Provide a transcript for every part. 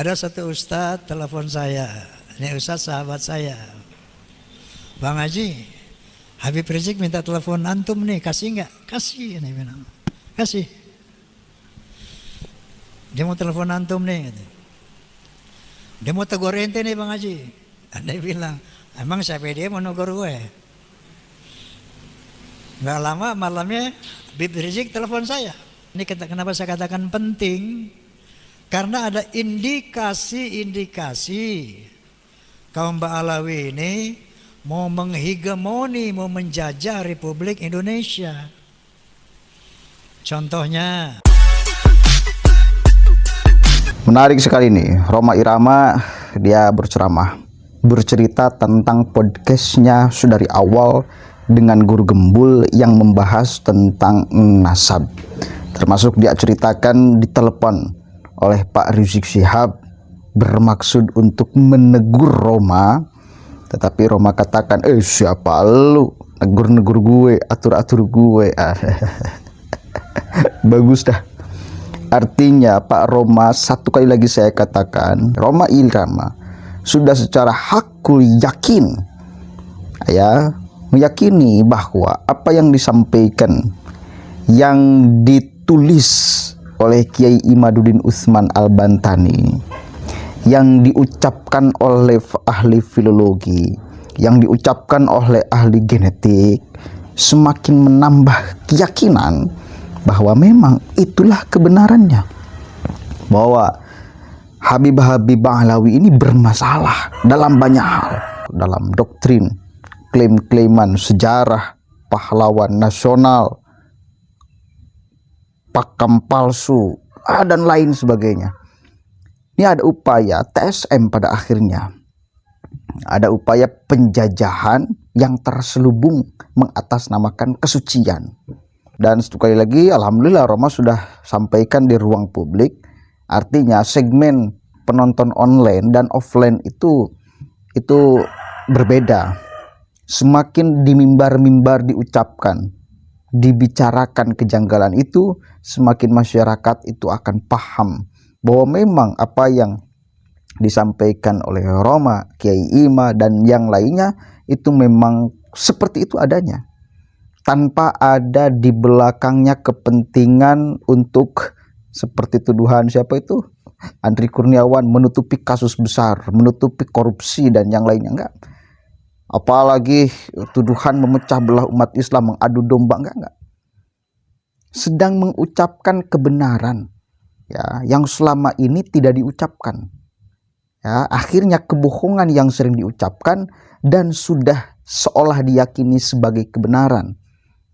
Ada satu ustadz telepon saya. Ini ustadz sahabat saya. Bang Haji, Habib Rizik minta telepon antum nih, kasih nggak? Kasih, ini bilang. Kasih. Dia mau telepon antum nih. Dia mau tegur ente nih Bang Haji. Dia bilang, emang siapa dia mau negur gue? Nggak lama malamnya Habib Rizik telepon saya. Ini kenapa saya katakan penting? Karena ada indikasi-indikasi kaum Ba'alawi ini mau menghegemoni, mau menjajah Republik Indonesia. Contohnya. Menarik sekali nih, Rhoma Irama dia bercerita tentang podcastnya sudah dari awal dengan Guru Gembul yang membahas tentang nasab. Termasuk dia ceritakan ditelepon oleh Pak Rizik Syihab bermaksud untuk menegur Rhoma, tetapi Rhoma katakan, siapa lu negur-negur gue, atur-atur gue. Bagus dah. Artinya Pak Rhoma, satu kali lagi saya katakan, Rhoma Irama sudah secara hakul yakin, ya, meyakini bahwa apa yang disampaikan, yang ditulis oleh Kiai Imaduddin Utsman Al-Bantani, yang diucapkan oleh ahli filologi, yang diucapkan oleh ahli genetik, semakin menambah keyakinan bahwa memang itulah kebenarannya, bahwa Habib-Habib Ba'alawi ini bermasalah dalam banyak hal, dalam doktrin, klaim-klaiman sejarah, pahlawan nasional, pakam palsu, dan lain sebagainya. Ini ada upaya TSM pada akhirnya. Ada upaya penjajahan yang terselubung mengatasnamakan kesucian. Dan sekali lagi, alhamdulillah Rhoma sudah sampaikan di ruang publik. Artinya segmen penonton online dan offline itu berbeda. Semakin di mimbar-mimbar diucapkan, dibicarakan kejanggalan itu, semakin masyarakat itu akan paham bahwa memang apa yang disampaikan oleh Rhoma, Kiai Ima dan yang lainnya itu memang seperti itu adanya, tanpa ada di belakangnya kepentingan untuk seperti tuduhan siapa itu Andri Kurniawan menutupi kasus besar, menutupi korupsi dan yang lainnya. Enggak. Apalagi tuduhan memecah belah umat Islam, mengadu domba, enggak. Sedang mengucapkan kebenaran, ya, yang selama ini tidak diucapkan. Ya, akhirnya kebohongan yang sering diucapkan dan sudah seolah diyakini sebagai kebenaran.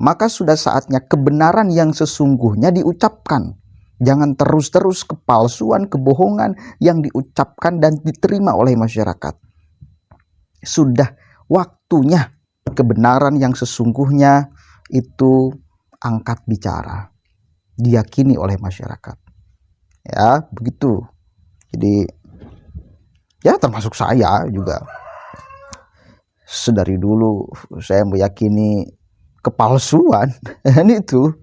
Maka sudah saatnya kebenaran yang sesungguhnya diucapkan. Jangan terus-terus kepalsuan, kebohongan yang diucapkan dan diterima oleh masyarakat. Sudah waktunya kebenaran yang sesungguhnya itu angkat bicara, diyakini oleh masyarakat. Ya, begitu. Jadi, ya termasuk saya juga. Sedari dulu saya meyakini kepalsuan, itu.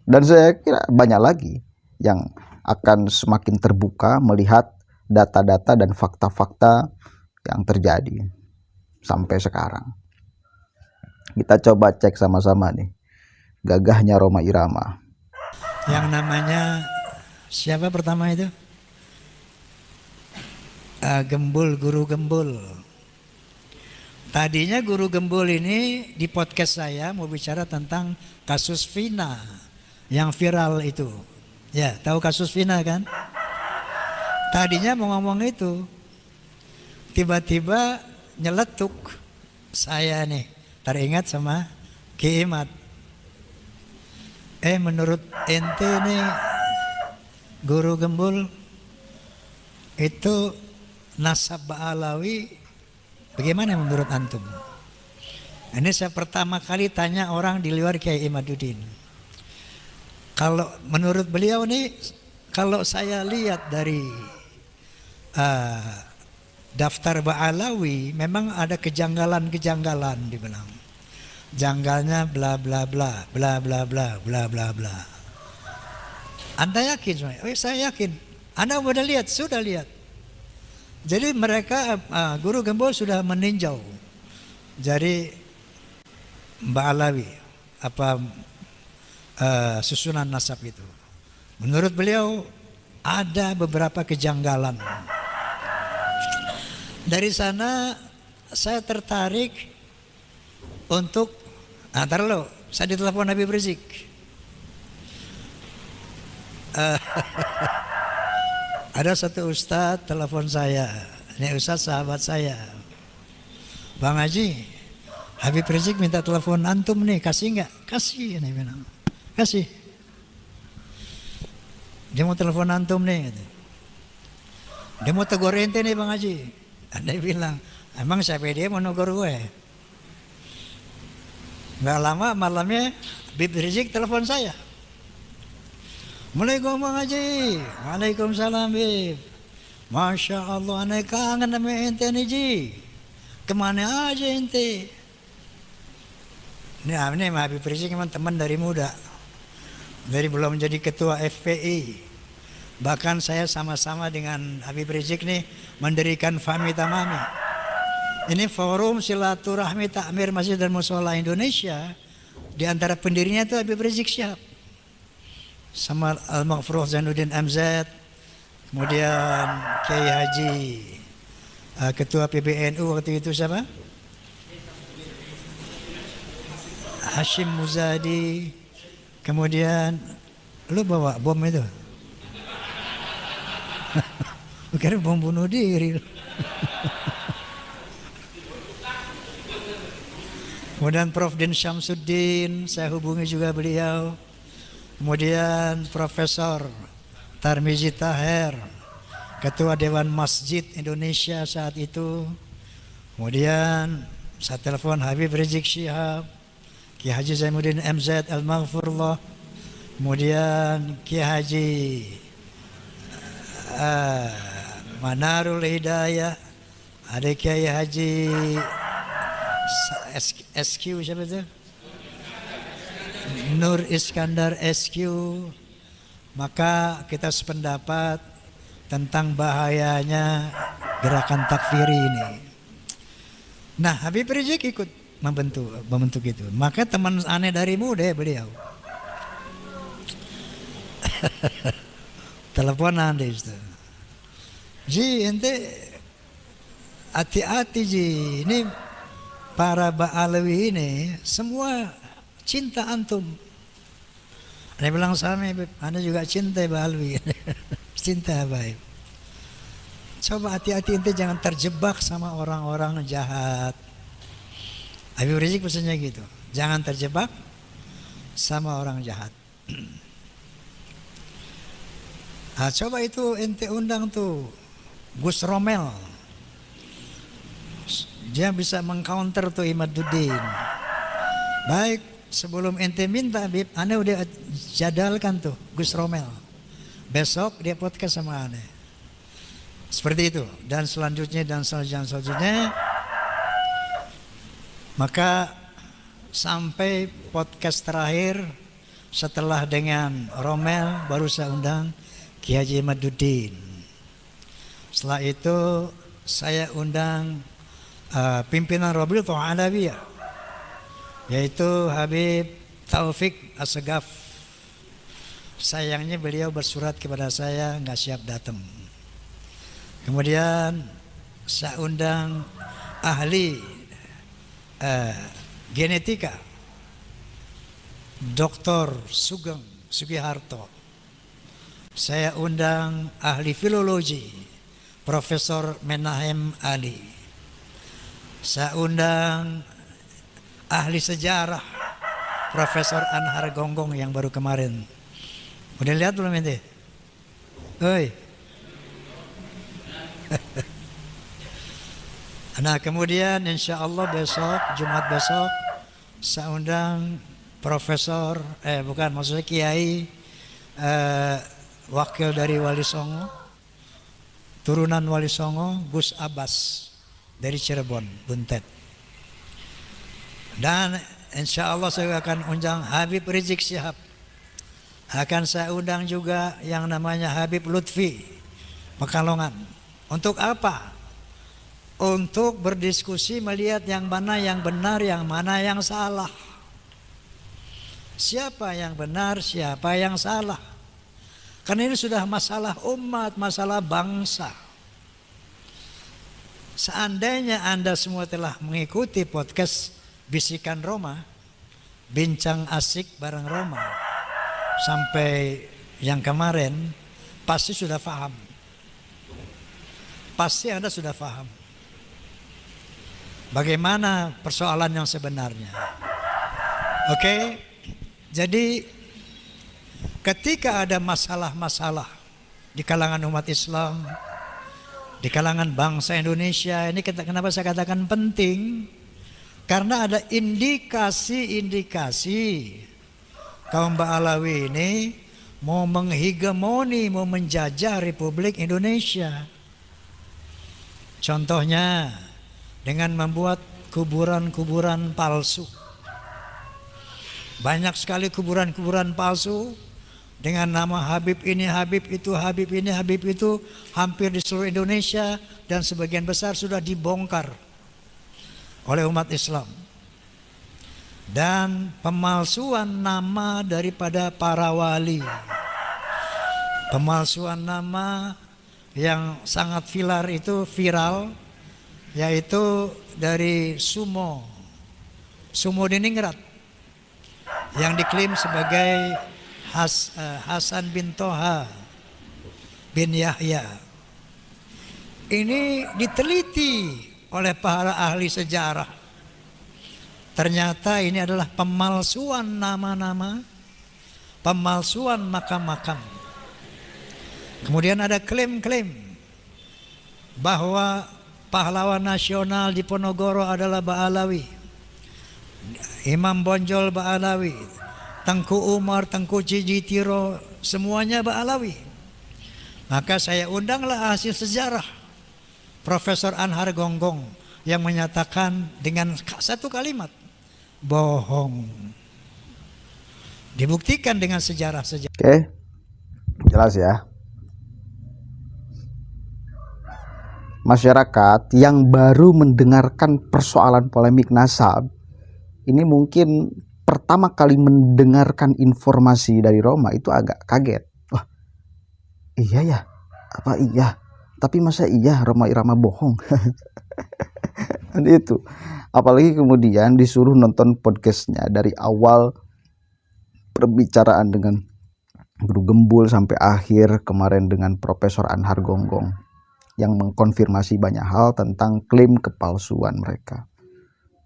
Dan saya kira banyak lagi yang akan semakin terbuka melihat data-data dan fakta-fakta yang terjadi sampai sekarang. Kita coba cek sama-sama nih gagahnya Rhoma Irama. Yang namanya siapa pertama itu? Gembul, Guru Gembul. Tadinya Guru Gembul ini di podcast saya mau bicara tentang kasus Vina yang viral itu. Ya, tahu kasus Vina kan? Tadinya mau ngomong itu. Tiba-tiba nyeletuk saya nih, teringat sama Ki Imat. Menurut ente nih Guru Gembul itu nasab Ba'alawi bagaimana menurut antum? Ini saya pertama kali tanya orang di luar Kiai Imaduddin. Kalau menurut beliau nih, kalau saya lihat dari daftar Ba'alawi, memang ada kejanggalan-kejanggalan dibilang. Janggalnya bla bla bla, bla bla bla, bla bla bla. Anda yakin? Saya yakin. Anda sudah lihat? Sudah lihat. Jadi mereka guru Gembong sudah meninjau dari Mbak Alawi apa susunan nasab itu. Menurut beliau ada beberapa kejanggalan. Dari sana saya tertarik untuk ntar lo, saya ditelepon Habib Rizik. Ada satu ustadz telepon saya, ini ustadz sahabat saya, Bang Haji, Habib Rizik minta telepon antum nih, kasih nggak? Kasih, ini bilang, kasih. Dia mau telepon antum nih, gitu. Dia mau tegur ente nih Bang Haji. Anda bilang, emang siapa dia mau negur gue? Nggak lama malamnya Habib Rizik telepon saya. Assalamualaikum Bang Haji. Waalaikumsalam Bib. Masya Allah, aneh kangen sama ente nih Ji. Kemana aja ente? Ini Habib Rizik memang teman dari muda. Dari belum menjadi ketua FPI. Bahkan saya sama-sama dengan Habib Rizik nih mendirikan Fahmi Tamami. Ini forum silaturahmi takmir masjid dan mushola Indonesia. Di antara pendirinya itu Habib Rizik Syihab. Sama Al-Maghfurah Zainuddin MZ, kemudian Kiai Haji, ketua PBNU waktu itu siapa? Hashim Muzadi, kemudian lu bawa bom itu? Kira bom bunuh diri. Kemudian Prof. Din Syamsuddin, saya hubungi juga beliau. Kemudian Profesor Tarmizi Taher, Ketua Dewan Masjid Indonesia saat itu. Kemudian saya telepon Habib Rizik Syihab, Kiai Haji Zainuddin MZ Al-Maghfurullah, kemudian Kiai Haji Manarul Hidayah, ada Kiai Haji SQ siapa itu? Nur Iskandar SQ. Maka kita sependapat tentang bahayanya gerakan takfiri ini. Nah, Habib Rizik ikut membentuk itu. Maka teman aneh dari muda beliau. Teleponan deh itu. Ji, ente hati-hati Ji. Ini para Ba'alawi ini semua cinta antum. Dia bilang sama, Anda juga cinta Ba'alawi. Cinta baik. Coba hati-hati ente jangan terjebak sama orang-orang jahat. Habib Rizik pesannya gitu. Jangan terjebak sama orang jahat. Nah, coba itu ente undang tuh Gus Romel. Dia bisa mengcounter tuh Imaduddin. Baik, sebelum ente minta Habib, Anda udah jadalkan tuh Gus Romel. Besok dia podcast sama Anda. Seperti itu. Dan selanjutnya maka sampai podcast terakhir setelah dengan Romel baru saya undang Kiai Haji Imaduddin. Setelah itu saya undang pimpinan Rabi'atul Alawiyah, yaitu Habib Taufik Assegaf. Sayangnya beliau bersurat kepada saya nggak siap datang. Kemudian saya undang ahli genetika Dr. Sugeng Sugiharto. Saya undang ahli filologi Profesor Menahem Ali. Saya undang ahli sejarah Profesor Anhar Gonggong yang baru kemarin. Udah lihat belum ente? Oi. Nah, kemudian insya Allah besok, Jumat besok, saya undang Profesor, maksudnya Kiai, wakil dari Wali Songo, turunan Wali Songo, Gus Abbas dari Cirebon, Buntet. Dan insya Allah saya akan undang Habib Rizik Syihab. Akan saya undang juga yang namanya Habib Lutfi Pekalongan. Untuk apa? Untuk berdiskusi melihat yang mana yang benar, yang mana yang salah. Siapa yang benar, siapa yang salah. Karena ini sudah masalah umat, masalah bangsa. Seandainya Anda semua telah mengikuti podcast Bisikan Roma, bincang asik bareng Roma, sampai yang kemarin, pasti sudah paham. Pasti Anda sudah paham bagaimana persoalan yang sebenarnya. Oke? Jadi ketika ada masalah-masalah di kalangan umat Islam, di kalangan bangsa Indonesia, ini kenapa saya katakan penting? Karena ada indikasi-indikasi kaum Ba'alawi ini mau menghegemoni, mau menjajah Republik Indonesia. Contohnya dengan membuat kuburan-kuburan palsu. Banyak sekali kuburan-kuburan palsu dengan nama Habib ini, Habib itu, Habib ini, Habib itu, hampir di seluruh Indonesia, dan sebagian besar sudah dibongkar oleh umat Islam. Dan pemalsuan nama daripada para wali, pemalsuan nama yang sangat viral, yaitu dari Sumo Diningrat, yang diklaim sebagai Hasan bin Toha bin Yahya. Ini diteliti oleh para ahli sejarah. Ternyata ini adalah pemalsuan nama-nama, pemalsuan makam-makam. Kemudian ada klaim-klaim bahwa pahlawan nasional di Ponorogo adalah Ba'alawi. Imam Bonjol Ba'alawi, Tengku Umar, Tengku Cicitiro, semuanya Ba'alawi. Maka saya undanglah hasil sejarah Profesor Anhar Gonggong yang menyatakan dengan satu kalimat, bohong. Dibuktikan dengan sejarah-sejarah. Oke, jelas ya. Masyarakat yang baru mendengarkan persoalan polemik nasab ini mungkin pertama kali mendengarkan informasi dari Roma itu agak kaget. Wah, iya ya? Apa iya? Tapi masa iya Roma Irama bohong? Itu. Apalagi kemudian disuruh nonton podcastnya dari awal perbicaraan dengan Guru Gembul sampai akhir kemarin dengan Profesor Anhar Gonggong yang mengkonfirmasi banyak hal tentang klaim kepalsuan mereka,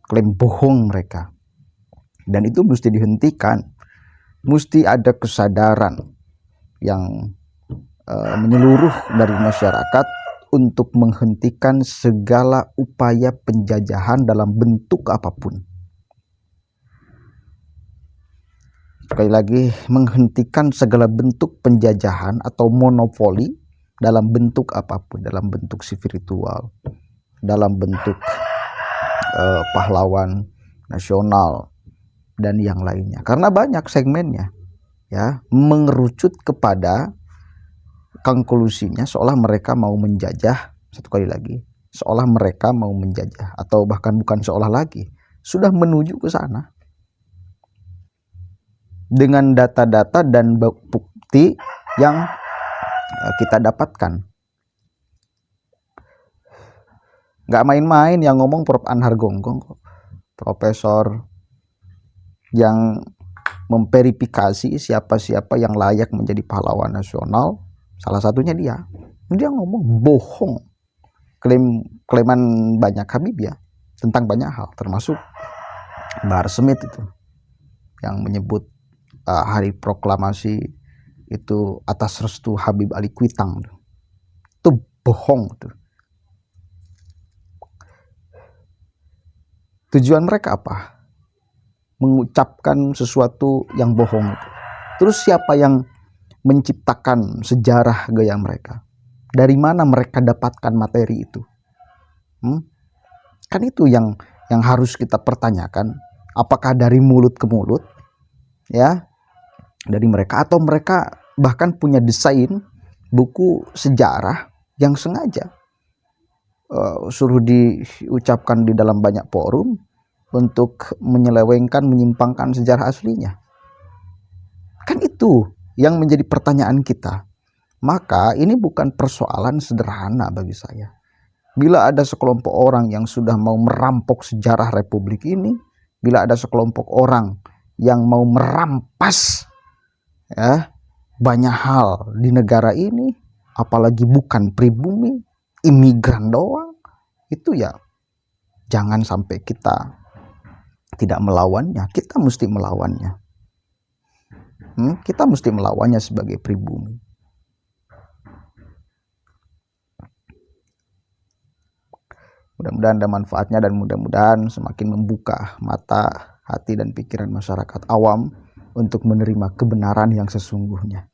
klaim bohong mereka. Dan itu mesti dihentikan, mesti ada kesadaran yang menyeluruh dari masyarakat untuk menghentikan segala upaya penjajahan dalam bentuk apapun. Sekali lagi, menghentikan segala bentuk penjajahan atau monopoli dalam bentuk apapun, dalam bentuk spiritual, dalam bentuk pahlawan nasional dan yang lainnya. Karena banyak segmennya, ya, mengerucut kepada konklusinya seolah mereka mau menjajah. Satu kali lagi, seolah mereka mau menjajah, atau bahkan bukan seolah lagi, sudah menuju ke sana dengan data-data dan bukti yang kita dapatkan. Nggak main-main yang ngomong Prof. Anhar Gonggong, profesor yang memverifikasi siapa-siapa yang layak menjadi pahlawan nasional. Salah satunya dia ngomong bohong, klaiman banyak Habib ya tentang banyak hal, termasuk Bahar Smith itu yang menyebut hari proklamasi itu atas restu Habib Ali Kuitang. Itu bohong tuh. Tujuan mereka apa? Mengucapkan sesuatu yang bohong itu. Terus siapa yang menciptakan sejarah gaya mereka? Dari mana mereka dapatkan materi itu? Kan itu yang harus kita pertanyakan. Apakah dari mulut ke mulut, ya, dari mereka, atau mereka bahkan punya desain buku sejarah yang sengaja suruh diucapkan di dalam banyak forum untuk menyelewengkan, menyimpangkan sejarah aslinya. Kan itu yang menjadi pertanyaan kita. Maka ini bukan persoalan sederhana bagi saya. Bila ada sekelompok orang yang sudah mau merampok sejarah Republik ini, bila ada sekelompok orang yang mau merampas ya banyak hal di negara ini, apalagi bukan pribumi, imigran doang, itu ya jangan sampai kita tidak melawannya. Kita mesti melawannya. Kita mesti melawannya sebagai pribumi. Mudah-mudahan ada manfaatnya dan mudah-mudahan semakin membuka mata, hati dan pikiran masyarakat awam untuk menerima kebenaran yang sesungguhnya.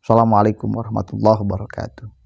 Assalamualaikum warahmatullahi wabarakatuh.